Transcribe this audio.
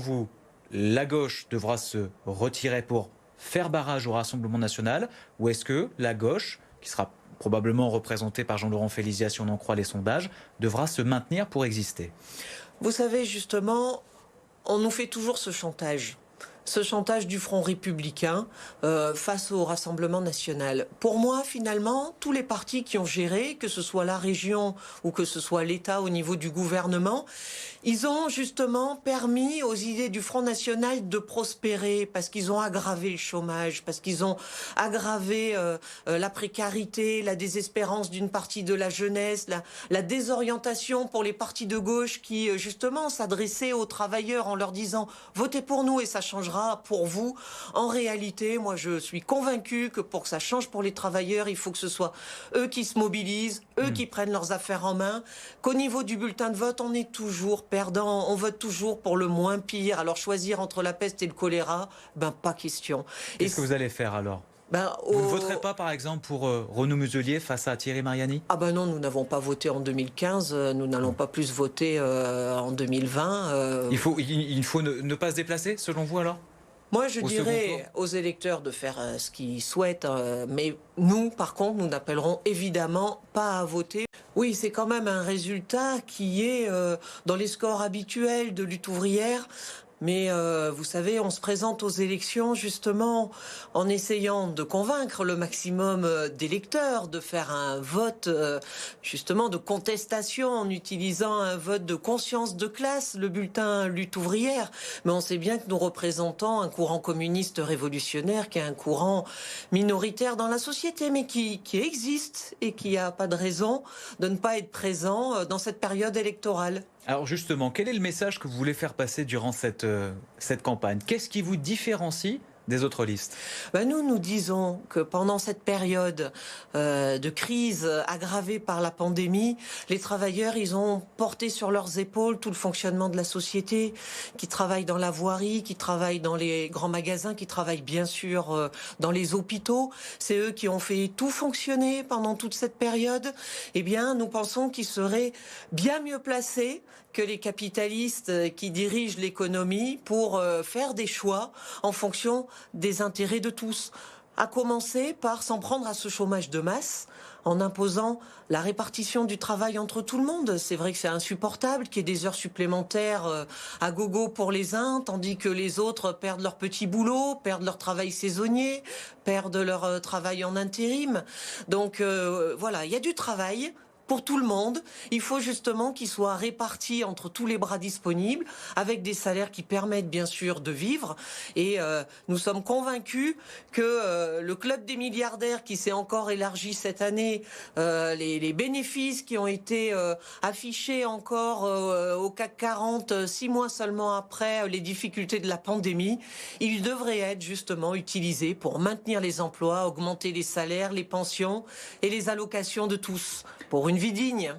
vous, la gauche devra se retirer pour faire barrage au Rassemblement national, ou est-ce que la gauche, qui sera probablement représentée par Jean-Laurent Féliziat si on en croit les sondages, devra se maintenir pour exister? Vous savez, justement, on nous fait toujours ce chantage. Ce chantage du Front républicain face au Rassemblement national. Pour moi, finalement, tous les partis qui ont géré, que ce soit la région ou que ce soit l'État au niveau du gouvernement, ils ont justement permis aux idées du Front national de prospérer parce qu'ils ont aggravé le chômage, parce qu'ils ont aggravé la précarité, la désespérance d'une partie de la jeunesse, la désorientation pour les partis de gauche qui, justement, s'adressaient aux travailleurs en leur disant « votez pour nous et ça changera pour vous ». En réalité, moi, je suis convaincue que pour que ça change pour les travailleurs, il faut que ce soit eux qui se mobilisent, eux qui prennent leurs affaires en main, qu'au niveau du bulletin de vote, on est toujours perdant, on vote toujours pour le moins pire. Alors choisir entre la peste et le choléra, ben pas question. Qu'est-ce que vous allez faire alors? Ben, Vous ne voterez pas par exemple pour Renaud Muselier face à Thierry Mariani? Ah ben non, nous n'avons pas voté en 2015, nous n'allons pas plus voter en 2020. Il faut ne pas se déplacer selon vous alors? Moi, je Au second dirais aux électeurs de faire ce qu'ils souhaitent, mais nous, par contre, nous n'appellerons évidemment pas à voter. Oui, c'est quand même un résultat qui est dans les scores habituels de lutte ouvrière. Mais vous savez, on se présente aux élections justement en essayant de convaincre le maximum d'électeurs, de faire un vote justement de contestation en utilisant un vote de conscience de classe, le bulletin lutte ouvrière. Mais on sait bien que nous représentons un courant communiste révolutionnaire qui est un courant minoritaire dans la société, mais qui existe et qui n'a pas de raison de ne pas être présent dans cette période électorale. Alors justement, quel est le message que vous voulez faire passer durant cette campagne? Qu'est-ce qui vous différencie des autres listes? Ben nous disons que pendant cette période de crise aggravée par la pandémie, les travailleurs, ils ont porté sur leurs épaules tout le fonctionnement de la société, qui travaillent dans la voirie, qui travaillent dans les grands magasins, qui travaillent bien sûr dans les hôpitaux. C'est eux qui ont fait tout fonctionner pendant toute cette période. Eh bien, nous pensons qu'ils seraient bien mieux placés que les capitalistes qui dirigent l'économie pour faire des choix en fonction des intérêts de tous. À commencer par s'en prendre à ce chômage de masse en imposant la répartition du travail entre tout le monde. C'est vrai que c'est insupportable qu'il y ait des heures supplémentaires à gogo pour les uns, tandis que les autres perdent leur petit boulot, perdent leur travail saisonnier, perdent leur travail en intérim. Donc voilà, il y a du travail pour tout le monde. Il faut justement qu'il soit réparti entre tous les bras disponibles, avec des salaires qui permettent bien sûr de vivre. Et nous sommes convaincus que le club des milliardaires qui s'est encore élargi cette année, les bénéfices qui ont été affichés encore au CAC 40, 6 mois seulement après les difficultés de la pandémie, ils devraient être justement utilisés pour maintenir les emplois, augmenter les salaires, les pensions et les allocations de tous, pour une vie digne.